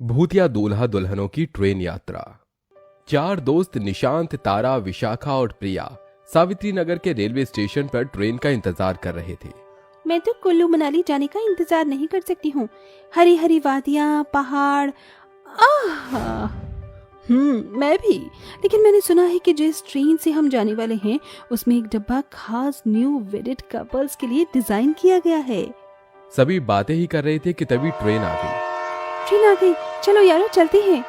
भूतिया दूल्हा दुल्हनों की ट्रेन यात्रा। चार दोस्त निशांत, तारा, विशाखा और प्रिया सावित्री नगर के रेलवे स्टेशन पर ट्रेन का इंतजार कर रहे थे। मैं तो कुल्लू मनाली जाने का इंतजार नहीं कर सकती हूँ। हरी हरी वादियाँ, पहाड़, मैं भी। लेकिन मैंने सुना है कि जिस ट्रेन से हम जाने वाले हैं उसमें एक डब्बा खास न्यू वेडिड कपल्स के लिए डिजाइन किया गया है। सभी बातें ही कर रहे थे कि तभी ट्रेन आ गई। चलो यारो चलते हैं।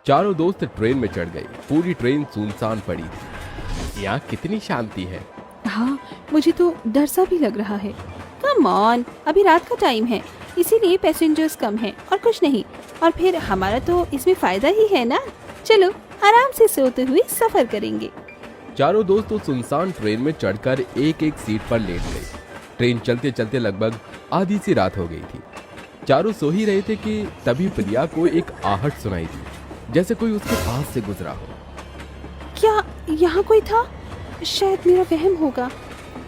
चारों दोस्त ट्रेन में चढ़ गए। पूरी ट्रेन सुनसान पड़ी थी। यहाँ कितनी शांति है। हाँ, मुझे तो डर सा भी लग रहा है। कम ऑन, अभी रात का टाइम है, इसीलिए पैसेंजर्स कम हैं और कुछ नहीं। और फिर हमारा तो इसमें फायदा ही है ना। चलो आराम से सोते हुए सफर करेंगे। चारों दोस्त उस सुनसान ट्रेन में चढ़कर एक एक सीट पर लेट गए। ट्रेन चलते चलते लगभग आधी सी रात हो गई थी। चारों सो ही रहे थे कि तभी प्रिया को एक आहट सुनाई दी, जैसे कोई उसके पास से गुजरा हो। क्या यहाँ कोई था? शायद मेरा वहम होगा।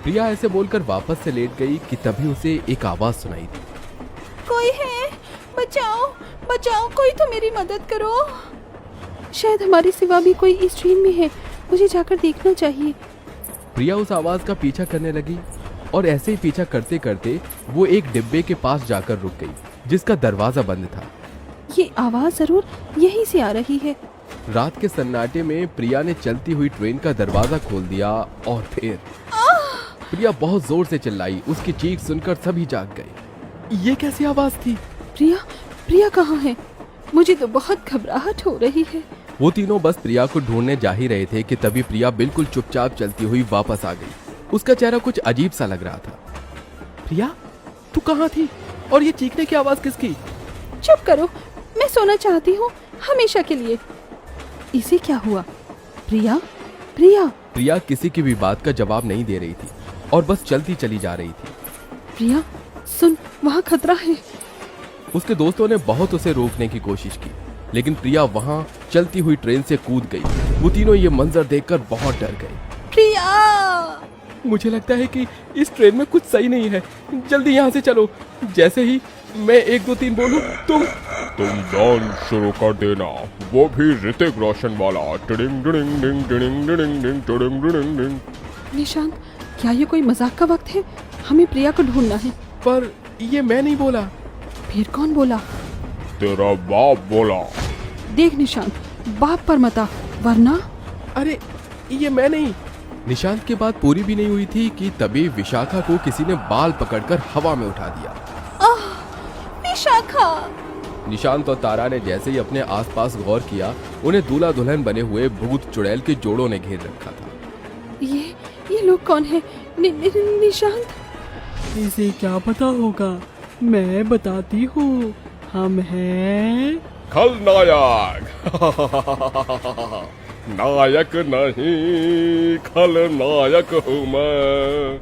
प्रिया ऐसे बोलकर वापस से लेट गई कि तभी उसे एक आवाज सुनाई दी। कोई है? बचाओ बचाओ, कोई तो मेरी मदद करो। शायद हमारे सिवा भी कोई इस ट्रेन में है, मुझे जाकर देखना चाहिए। प्रिया उस आवाज का पीछा करने लगी और ऐसे ही पीछा करते करते वो एक डिब्बे के पास जाकर रुक गई, जिसका दरवाजा बंद था। ये आवाज जरूर यहीं से आ रही है। रात के सन्नाटे में प्रिया ने चलती हुई ट्रेन का दरवाजा खोल दिया और फिर प्रिया बहुत जोर से चिल्लाई। उसकी चीख सुनकर सभी जाग गए। ये कैसी आवाज थी? प्रिया कहाँ है? मुझे तो बहुत घबराहट हो रही है। वो तीनों बस प्रिया को ढूंढने जा ही रहे थे कि तभी प्रिया बिल्कुल चुपचाप चलती हुई वापस आ गई। उसका चेहरा कुछ अजीब सा लग रहा था। प्रिया, तू कहाँ थी? और ये चीखने की आवाज किसकी? चुप करो, मैं सोना चाहती हूँ हमेशा के लिए। इसे क्या हुआ? प्रिया किसी की भी बात का जवाब नहीं दे रही थी और बस चलती चली जा रही थी। प्रिया सुन, वहाँ खतरा है। उसके दोस्तों ने बहुत उसे रोकने की कोशिश की, लेकिन प्रिया वहाँ चलती हुई ट्रेन से कूद गई। वो तीनों ये मंजर देखकर बहुत डर गए। प्रिया! मुझे लगता है कि इस ट्रेन में कुछ सही नहीं है, जल्दी यहाँ से चलो। जैसे ही मैं 1 2 3 बोलूं तुम डांस शुरू कर देना, वो भी ऋतिक रोशन वाला। टिडिंग डिडिंग डिंग डिडिंग डिडिंग डिंग टिडिंग डिडिंग डिंग। निशांत, क्या ये कोई मजाक का वक्त है? हमें प्रिया को ढूंढना है। पर ये मैं नहीं बोला। फिर कौन बोला? तेरा बाप बोला। देख निशांत, बाप पर मता, वरना। अरे ये मैं नहीं। निशांत की बात पूरी भी नहीं हुई थी कि तभी विशाखा को किसी ने बाल पकड़कर हवा में उठा दिया। विशाखा! निशांत और तारा ने जैसे ही अपने आसपास गौर किया, उन्हें दूल्हा दुल्हन बने हुए भूत चुड़ैल के जोड़ों ने घेर रखा था। ये लोग कौन है? निशांत? इसे क्या पता होगा, मैं बताती हूँ। हम हैं खलनायक। नायक नहीं, खलनायक हूँ मैं।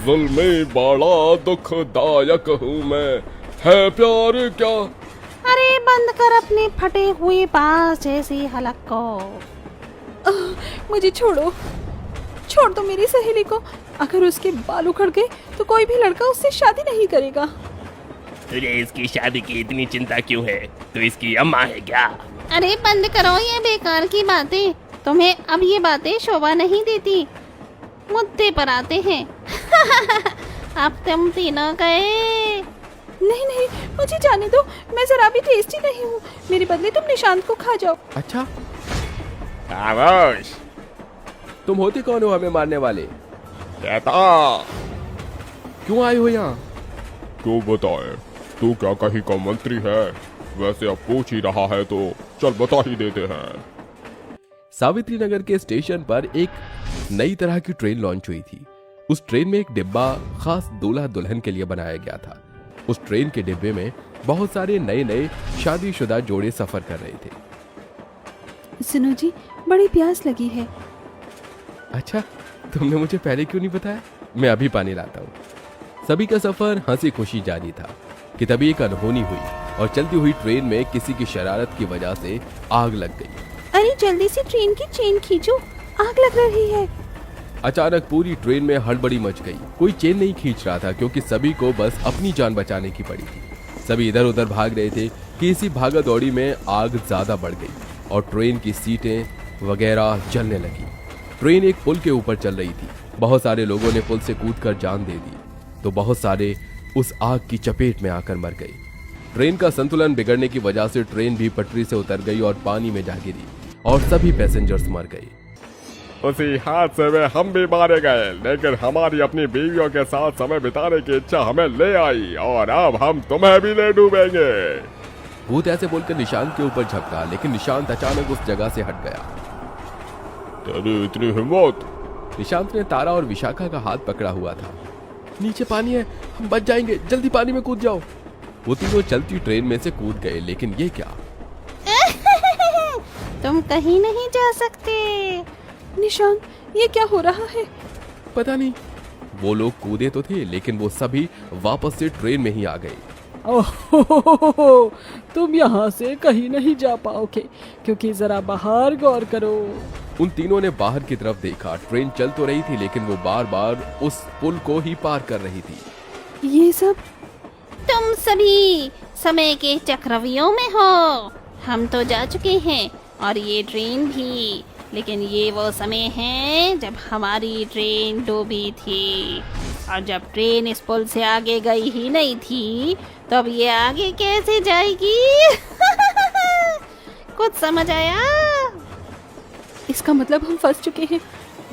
जुल्मे बड़ा दुखदायक हूँ मैं। है प्यार क्या? अरे बंद कर अपने फटे हुए बांस जैसी हलक को। मुझे छोड़ दो मेरी सहेली को। अगर उसके बाल उखड़ गए तो कोई भी लड़का उससे शादी नहीं करेगा। तुझे इसकी शादी की इतनी चिंता क्यों है? तू इसकी अम्मा है क्या? अरे बंद करो ये बेकार की बातें। तुम्हें अब ये बातें शोभा नहीं देती। मुद्दे पर आते हैं। अब तुम तीनों गए। नहीं, मुझे जाने दो। मैं जरा भी टेस्टी नहीं हूँ। मेरे बदले तुम निशांत को खा जाओ। अच्छा, खामोश। तुम होती कौन हो हमें मारने वाले? कहता क्यों आए हो यहाँ? तू बताए, तू क्या कहीं का मंत्री है? वैसे अब पूछ ही रहा है तो चल बता ही देते हैं। सावित्री नगर के स्टेशन पर एक नई तरह की ट्रेन लॉन्च हुई थी। उस ट्रेन में एक डिब्बा खास दूल्हा दुल्हन के लिए बनाया गया था। उस ट्रेन के डिब्बे में बहुत सारे नए शादीशुदा जोड़े सफर कर रहे थे। सुनो जी, बड़ी प्यास लगी है। अच्छा, तुमने मुझे पहले क्यों नहीं बताया? मैं अभी पानी लाता हूँ। सभी का सफर हंसी खुशी जारी था कि तभी एक अनहोनी हुई और चलती हुई ट्रेन में किसी की शरारत की वजह से आग लग गई। अरे जल्दी से ट्रेन की चेन खींचो, आग लग रही है। अचानक पूरी ट्रेन में हड़बड़ी मच गई। कोई चेन नहीं खींच रहा था क्योंकि सभी को बस अपनी जान बचाने की पड़ी थी। सभी इधर उधर भाग रहे थे कि इसी भागा दौड़ी में आग ज्यादा बढ़ गई और ट्रेन की सीटें वगैरह जलने लगी। ट्रेन एक पुल के ऊपर चल रही थी। बहुत सारे लोगों ने पुल से कूदकर जान दे दी तो बहुत सारे उस आग की चपेट में आकर मर गए। ट्रेन का संतुलन बिगड़ने की वजह से ट्रेन भी पटरी से उतर गई और पानी में जा गिरी और सभी पैसेंजर्स मर गए। उसी हादसे में हम भी मारे गए, लेकिन हमारी अपनी बीवियों के साथ समय बिताने की इच्छा हमें ले आई और अब हम तुम्हें भी ले डूबेंगे। भूत ऐसे बोलकर निशांत के ऊपर झपका, लेकिन निशांत अचानक उस जगह से हट गया। तेरी इतनी हिम्मत! निशांत ने तारा और विशाखा का हाथ पकड़ा हुआ था। नीचे पानी है, हम बच जाएंगे, जल्दी पानी में कूद जाओ। वो तीनों चलती ट्रेन में से कूद गए, लेकिन ये क्या? तुम कहीं नहीं जा सकते। निशांत, ये क्या हो रहा है? पता नहीं। वो लोग कूदे तो थे, लेकिन वो सभी वापस से ट्रेन में ही आ गए। ओहो, तुम यहाँ से कहीं नहीं जा पाओगे, क्योंकि जरा बाहर गौर करो। उन तीनों ने बाहर की तरफ देखा। ट्रेन चल तो रही थी, लेकिन वो बार बार उस पुल को ही पार कर रही थी। ये सब? तुम सभी समय के चक्रव्यूह में हो। हम तो जा चुके हैं और ये ट्रेन भी, लेकिन ये वो समय है जब हमारी ट्रेन डूबी थी, और जब ट्रेन इस पुल से आगे गई ही नहीं थी तो अब ये आगे कैसे जाएगी? कुछ समझ आया? इसका मतलब हम फंस चुके हैं।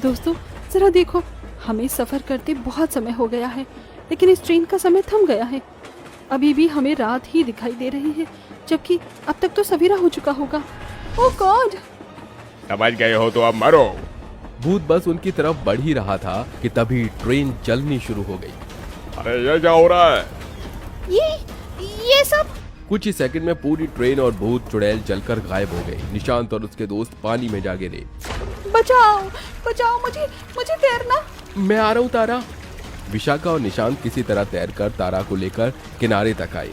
दोस्तों जरा देखो, हमें सफर करते बहुत समय हो गया है, लेकिन इस ट्रेन का समय थम गया है। अभी भी हमें रात ही दिखाई दे रही है, जबकि अब तक तो सवेरा हो चुका होगा। ओह गॉड! समझ गए हो तो अब मरो। भूत बस उनकी तरफ बढ़ ही रहा था कि तभी ट्रेन चलनी शुरू हो गई। अरे ये क्या हो रहा है? ये सब? कुछ ही सेकंड में पूरी ट्रेन और भूत चुड़ैल जलकर गायब हो गए। निशांत और उसके दोस्त पानी में जा गिरे। बचाओ बचाओ, मुझे तैरना। मैं आ रहा हूँ तारा। विशाखा और निशांत किसी तरह तैरकर तारा को लेकर किनारे तक आए।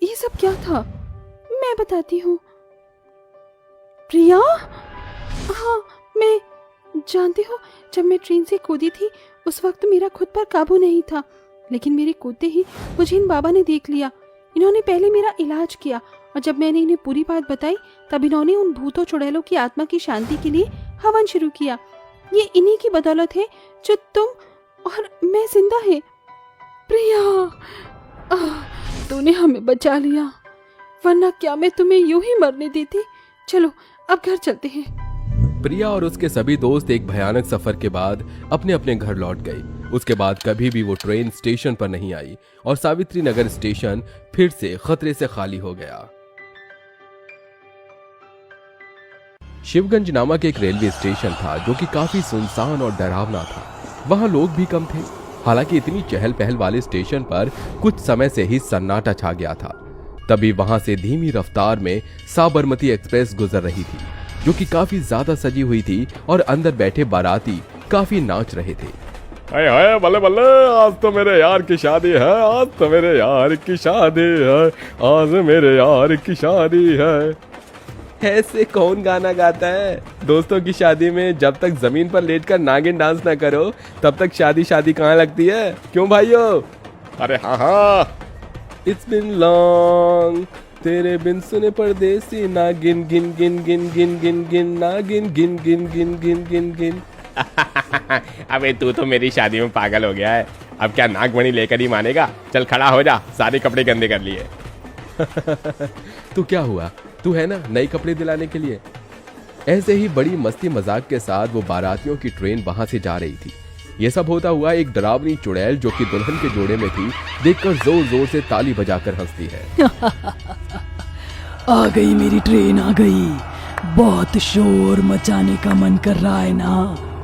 ये सब क्या था? मैं बताती हूँ। प्रिया? हाँ, मैं जानती हूँ, जब मैं ट्रेन से कूदी थी उस वक्त मेरा खुद पर काबू नहीं था, लेकिन मेरे कूदते ही मुझे इन बाबा ने देख लिया। इन्होंने पहले मेरा इलाज किया और जब मैंने इन्हें पूरी बात बताई तब इन्होंने उन भूतों चुड़ैलों की आत्मा की शांति के लिए हवन शुरू किया। ये इन्हीं की बदौलत है जो तुम और मैं जिंदा है। प्रिया, तूने हमें बचा लिया, वरना क्या मैं तुम्हें यूं ही मरने देती। चलो अब घर चलते हैं। प्रिया और उसके सभी दोस्त एक भयानक सफर के बाद अपने अपने घर लौट गए। उसके बाद कभी भी वो ट्रेन स्टेशन पर नहीं आई और सावित्री नगर स्टेशन फिर से खतरे से खाली हो गया। शिवगंज नामक एक रेलवे स्टेशन था जो कि काफी सुनसान और डरावना था। वहां लोग भी कम थे। हालांकि इतनी चहल पहल वाले स्टेशन पर कुछ समय से ही सन्नाटा छा गया था। तभी वहां से धीमी रफ्तार में साबरमती एक्सप्रेस गुजर रही थी, जो कि काफी ज्यादा सजी हुई थी और अंदर बैठे बाराती काफी नाच रहे थे। हाय हाय, बल्ले बल्ले, आज तो मेरे यार की शादी है, आज तो मेरे यार की शादी है, आज मेरे यार की शादी है। ऐसे कौन गाना गाता है? दोस्तों की शादी में जब तक जमीन पर लेटकर नागिन डांस ना करो तब तक शादी शादी कहाँ लगती है? क्यों भाइयों? अरे हाँ हाँ। It's been long, तेरे बिन सुने परदेसी, नागिन गिन गिन गिन गिन गिन गिन, नागिन गिन गिन गिन गिन गिन गिन। अबे तू तो मेरी शादी में पागल हो गया है। अब क्या नागमणि लेकर ही मानेगा? चल खड़ा हो जा, सारे कपड़े गंदे कर लिए। तू क्या हुआ? तू है ना नए कपड़े दिलाने के लिए। ऐसे ही बड़ी मस्ती मजाक के साथ वो बारातियों की ट्रेन वहां से जा रही थी। ये सब होता हुआ एक डरावनी चुड़ैल जो कि दुल्हन के जोड़े में थी, देखकर जोर जोर से ताली बजाकर हंसती है। आ गई मेरी ट्रेन, आ गई। बहुत शोर मचाने का मन कर रहा है ना?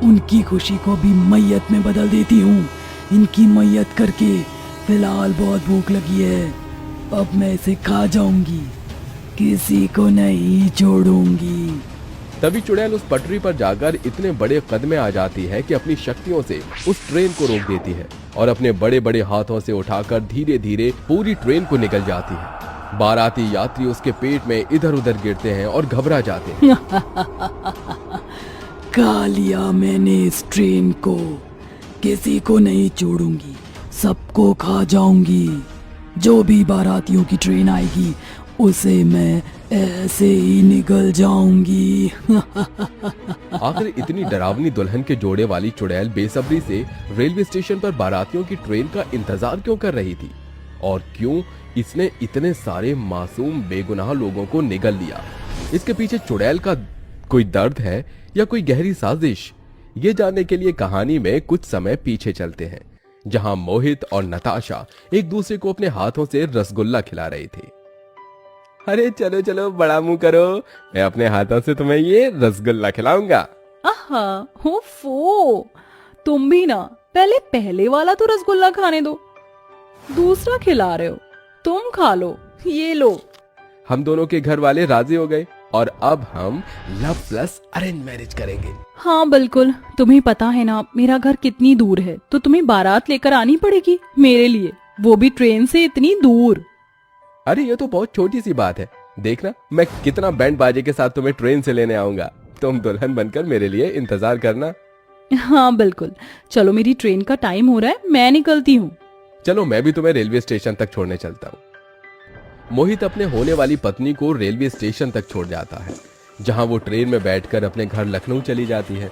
उनकी खुशी को भी मैयत में बदल देती हूँ। इनकी मैयत करके फिलहाल बहुत भूख लगी है, अब मैं इसे खा जाऊंगी, किसी को नहीं छोड़ूंगी। तभी चुड़ैल उस पटरी पर जाकर इतने बड़े कद में आ जाती है कि अपनी शक्तियों से उस ट्रेन को रोक देती है और अपने बड़े बड़े हाथों से उठाकर धीरे धीरे पूरी ट्रेन को निकल जाती है। बाराती यात्री उसके पेट में इधर उधर गिरते हैं और घबरा जाते हैं। खा लिया मैंने इस ट्रेन को, किसी को नहीं छोड़ूंगी, सबको खा जाऊंगी। जो भी बारातियों की ट्रेन आएगी उसे मैं ऐसे ही निकल जाऊंगी। आखिर इतनी डरावनी दुल्हन के जोड़े वाली चुड़ैल बेसब्री से रेलवे स्टेशन पर बारातियों की ट्रेन का इंतजार क्यों कर रही थी, और क्यों इसने इतने सारे मासूम बेगुनाह लोगों को निगल लिया? इसके पीछे चुड़ैल का कोई दर्द है या कोई गहरी साजिश? ये जानने के लिए कहानी में कुछ समय पीछे चलते हैं, जहां मोहित और नताशा एक दूसरे को अपने हाथों से रसगुल्ला खिला रहे थे। अरे चलो चलो, बड़ा मुंह करो, मैं अपने हाथों से तुम्हें ये रसगुल्ला खिलाऊंगा। आहा, हो फो, तुम भी ना पहले वाला तो रसगुल्ला खाने दो, दूसरा खिला रहे हो, तुम खा लो, ये लो। हम दोनों के घर वाले राजी हो गए और अब हम लव प्लस अरेंज मैरिज करेंगे। हाँ बिल्कुल, तुम्हें पता है ना मेरा घर कितनी दूर है, तो तुम्हें बारात लेकर आनी पड़ेगी मेरे लिए, वो भी ट्रेन से इतनी दूर। अरे ये तो बहुत छोटी सी बात है, देखना मैं कितना बैंड बाजे के साथ तुम्हें ट्रेन से लेने आऊंगा, तुम दुल्हन बनकर मेरे लिए इंतजार करना। हाँ बिल्कुल, चलो मेरी ट्रेन का टाइम हो रहा है, मैं निकलती हूँ। चलो मैं भी तुम्हें रेलवे स्टेशन तक छोड़ने चलता हूँ। मोहित अपने होने वाली पत्नी को रेलवे स्टेशन तक छोड़ जाता है, जहां वो ट्रेन में बैठकर अपने घर लखनऊ चली जाती है।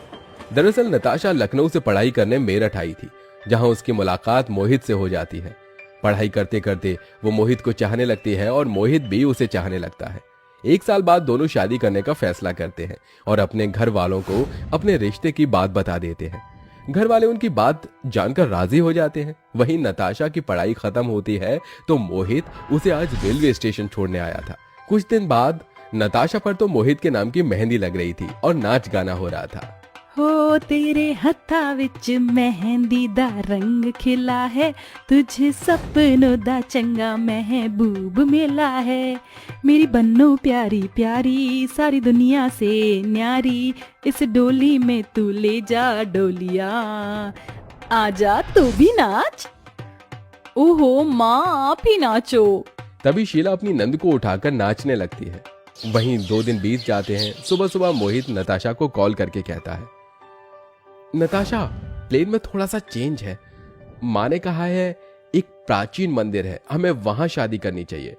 दरअसल नताशा लखनऊ से पढ़ाई करने मेरठ आई थी, जहां उसकी मुलाकात मोहित से हो जाती है। पढ़ाई करते करते वो मोहित को चाहने लगती है और मोहित भी उसे चाहने लगता है। 1 साल बाद दोनों शादी करने का फैसला करते हैं और अपने घर वालों को अपने रिश्ते की बात बता देते हैं। घर वाले उनकी बात जानकर राजी हो जाते हैं। वहीं नताशा की पढ़ाई खत्म होती है तो मोहित उसे आज रेलवे स्टेशन छोड़ने आया था। कुछ दिन बाद नताशा पर तो मोहित के नाम की मेहंदी लग रही थी और नाच गाना हो रहा था। हो तेरे हत्था विच मेहंदी दा रंग खिला है, तुझे सपनों दा चंगा महबूब मिला है, मेरी बन्नो प्यारी प्यारी सारी दुनिया से न्यारी, इस डोली में तू ले जा डोलिया, आजा तू भी नाच। ओहो माँ, आप ही नाचो। तभी शीला अपनी नंद को उठाकर नाचने लगती है। वहीं 2 दिन बीत जाते हैं। सुबह सुबह मोहित नताशा को कॉल करके कहता है, नताशा प्लेन में थोड़ा सा चेंज है, माँ ने कहा है एक प्राचीन मंदिर है, हमें वहां शादी करनी चाहिए,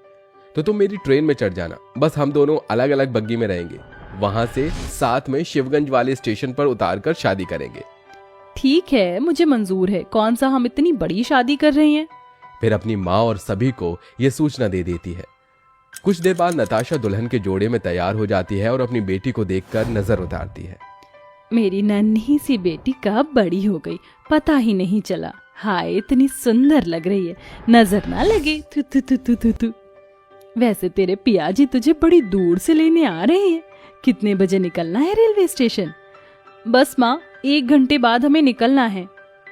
तो तुम मेरी ट्रेन में चढ़ जाना, बस हम दोनों अलग अलग बग्गी में रहेंगे, वहां से साथ में शिवगंज वाले स्टेशन पर उतारकर शादी करेंगे। ठीक है, मुझे मंजूर है, कौन सा हम इतनी बड़ी शादी कर रहे हैं। फिर अपनी माँ और सभी को यह सूचना दे देती है। कुछ देर बाद नताशा दुल्हन के जोड़े में तैयार हो जाती है और अपनी बेटी को देखकर नजर उतारती है। मेरी नन्ही सी बेटी कब बड़ी हो गई पता ही नहीं चला, हाय इतनी सुंदर लग रही है, नजर ना लगे। तु तु तु तु तु तु। वैसे तेरे पियाजी तुझे बड़ी दूर से लेने आ रहे हैं, कितने बजे निकलना है रेलवे स्टेशन? बस माँ, 1 घंटे बाद हमें निकलना है।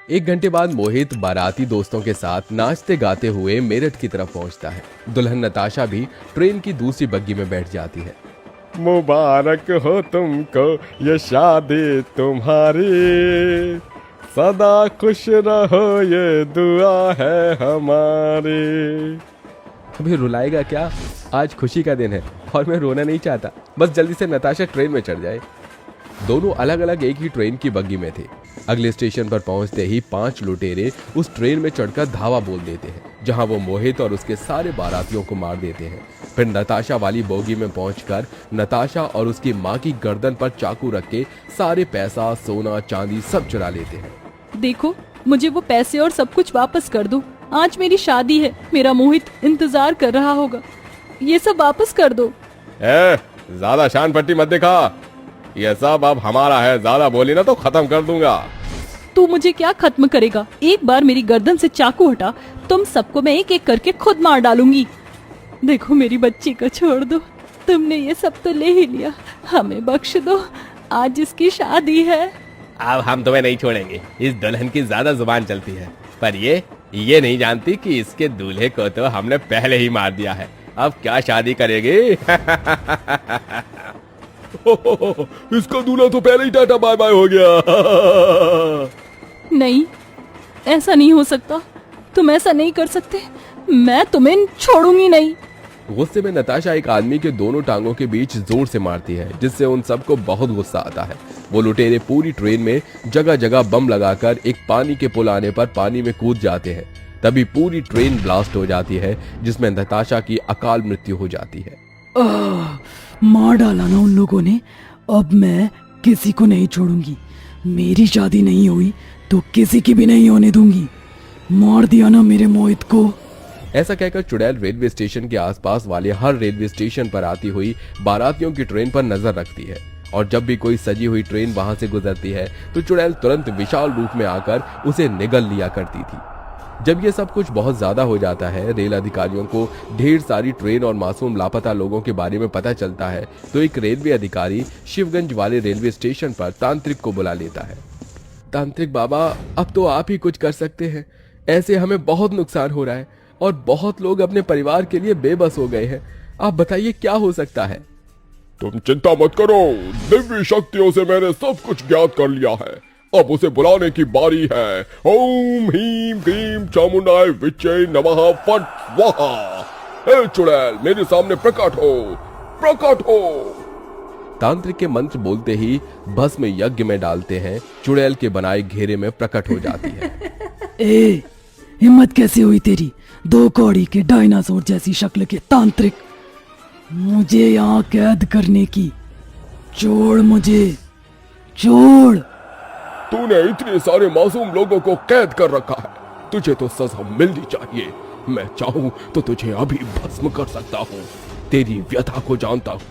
1 घंटे बाद मोहित बाराती दोस्तों के साथ नाचते गाते हुए मेरठ की तरफ पहुंचता है। दुल्हन नताशा भी ट्रेन की दूसरी बग्गी में बैठ जाती है। मुबारक हो तुमको ये शादी तुम्हारी, सदा खुश रहो ये दुआ है हमारी। अभी रुलाएगा क्या? आज खुशी का दिन है और मैं रोना नहीं चाहता, बस जल्दी से नताशा ट्रेन में चढ़ जाए। दोनों अलग अलग एक ही ट्रेन की बग्गी में थे। अगले स्टेशन पर पहुंचते ही 5 लुटेरे उस ट्रेन में चढ़कर धावा बोल देते हैं, जहां वो मोहित और उसके सारे बारातियों को मार देते हैं। फिर नताशा वाली बोगी में पहुंचकर नताशा और उसकी माँ की गर्दन पर चाकू रख के सारे पैसा, सोना, चांदी सब चुरा लेते हैं। देखो, मुझे वो पैसे और सब कुछ वापस कर दो, आज मेरी शादी है, मेरा मोहित इंतजार कर रहा होगा, ये सब वापस कर दो। ज्यादा शान पट्टी मत दिखा, ये सब अब हमारा है, ज्यादा बोली ना तो खत्म कर दूंगा। तू मुझे क्या खत्म करेगा? एक बार मेरी गर्दन से चाकू हटा, तुम सबको मैं एक एक करके खुद मार डालूंगी। देखो मेरी बच्ची को छोड़ दो, तुमने ये सब तो ले ही लिया, हमें बख्श दो, आज इसकी शादी है। अब हम तुम्हें नहीं छोड़ेंगे, इस दुल्हन की ज्यादा जुबान चलती है, पर ये नहीं जानती कि इसके दूल्हे को तो हमने पहले ही मार दिया है, अब क्या शादी करेगी? इसका दूल्हा तो पहले ही टाटा बाय बाय हो गया। नहीं, ऐसा नहीं हो सकता, तुम ऐसा नहीं कर सकते, मैं तुम्हें छोड़ूंगी नहीं। गुस्से में नताशा एक आदमी के दोनों टांगों के बीच जोर से मारती है, जिससे उन सबको बहुत गुस्सा आता है। वो लुटेरे पूरी ट्रेन में जगह जगह बम लगाकर एक पानी के पुल आने पर पानी में कूद जाते हैं। तभी पूरी ट्रेन ब्लास्ट हो जाती है, जिसमें नताशा की अकाल मृत्यु हो जाती है। मार डाला ना उन लोगों ने। अब मैं किसी को नहीं छोड़ूंगी। मेरी शादी नहीं हुई तो किसी की भी नहीं होने दूंगी। मार दिया ना मेरे मोहित को। ऐसा कहकर चुड़ैल रेलवे स्टेशन के आसपास वाले हर रेलवे स्टेशन पर आती हुई बारातियों की ट्रेन पर नजर रखती है, और जब भी कोई सजी हुई ट्रेन वहां से गुजरती है तो चुड़ैल तुरंत विशाल रूप में आकर उसे निगल लिया करती थी। जब ये सब कुछ बहुत ज्यादा हो जाता है, रेल अधिकारियों को ढेर सारी ट्रेन और मासूम लापता लोगों के बारे में पता चलता है, तो एक रेलवे अधिकारी शिवगंज वाले रेलवे स्टेशन पर तांत्रिक को बुला लेता है। तांत्रिक बाबा, अब तो आप ही कुछ कर सकते हैं। ऐसे हमें बहुत नुकसान हो रहा है और बहुत लोग अपने परिवार के लिए बेबस हो गए हैं। आप बताइए क्या हो सकता है। तुम चिंता मत करो, दिव्य शक्तियों से मैंने सब कुछ ज्ञात कर लिया है। अब उसे बुलाने की बारी है। ओम ह्रीम क्लीम चामुंडाय विच्चे नमः फट स्वाहा। हे चुड़ैल, मेरे सामने प्रकट हो, प्रकट हो। तांत्रिक के मंत्र बोलते ही भस्म यज्ञ में डालते हैं, चुड़ैल के बनाए घेरे में प्रकट हो जाती है। ए, हिम्मत कैसे हुई तेरी, 2 कौड़ी के डायनासोर जैसी शक्ल के तांत्रिक, मुझे यहाँ कैद करने की। छोड़ मुझे, छोड़। तूने इतने सारे मासूम लोगों को कैद कर रखा है, तुझे तो सजा मिलनी चाहिए। मैं चाहूं तो तुझे अभी भस्म कर सकता हूँ। तेरी व्यथा को जानता हूँ।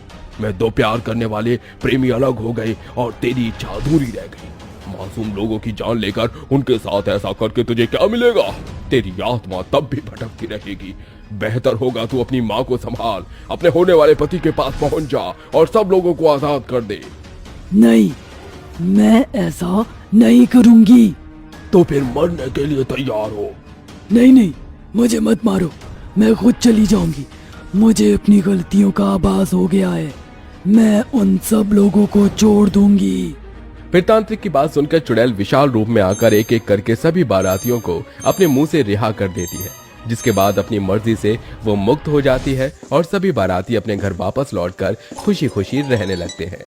मैं 2 प्यार करने वाले प्रेमी अलग हो गए और तेरी इच्छा अधूरी रह गई। मासूम लोगों की जान लेकर उनके साथ ऐसा करके तुझे क्या मिलेगा? तेरी आत्मा तब भी भटकती रहेगी। बेहतर होगा तू अपनी माँ को संभाल, अपने होने वाले पति के पास पहुंच जा और सब लोगों को आजाद कर दे। नहीं, मैं ऐसा नहीं करूंगी। तो फिर मरने के लिए तैयार हो। नहीं नहीं, मुझे मत मारो, मैं खुद चली जाऊंगी। मुझे अपनी गलतियों का आभास हो गया है। मैं उन सब लोगों को छोड़ दूंगी। फिर तांत्रिक की बात सुनकर चुड़ैल विशाल रूप में आकर एक एक करके सभी बारातियों को अपने मुंह से रिहा कर देती है, जिसके बाद अपनी मर्जी से वो मुक्त हो जाती है और सभी बाराती अपने घर वापस लौटकर खुशी खुशी रहने लगते हैं।